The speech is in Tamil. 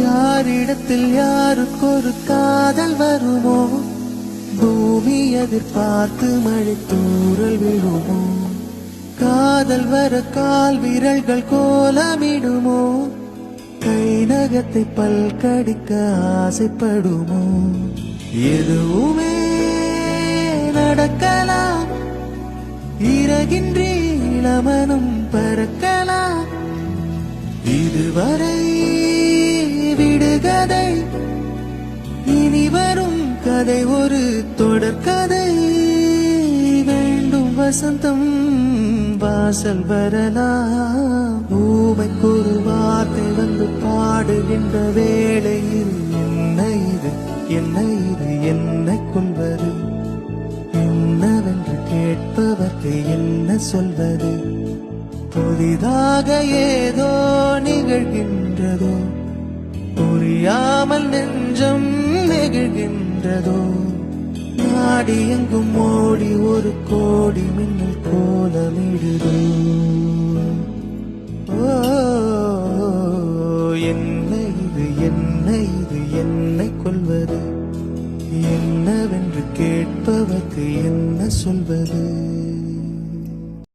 யாரிடத்தில் யாருக்கொரு காதல் வருமோ, பூமி எதிர்பார்த்து மழை தூறல் விழுமோ, காதல் வர கால் விரல்கள் கோலமிடுமோ, கை நகத்தை பல்கடிக்க ஆசைப்படுமோ, எதுவுமே நடக்கலாம், இறகின்றி இளமனும் பறக்கலாம், இதுவரை விடுகதை, இனி வரும் கதை ஒரு தொடர்கதை, வேண்டும் வசந்தம் வாசல் வரலாம், ஊமைக்கொரு வார்த்தை வந்து பாடுகின்ற வேளையில் என்ன இது என்ன இது என்னை கொள்வது, என்னவென்று கேட்பவர்க்கு என்ன சொல்வது, புதிதாக ஏதோ நிகழ்கின்றதோ, புரியாமல் நெஞ்சம் நெகிழ்கின்றதோ, நாடி எங்கும் ஓடி ஒரு கோடி மின்னல் கோலமிடுதோ, ஓ என்ன இது என்ன இது என்னை கொள்வது, என்னவென்று கேட்பவர்க்கு என்ன சொல்வது.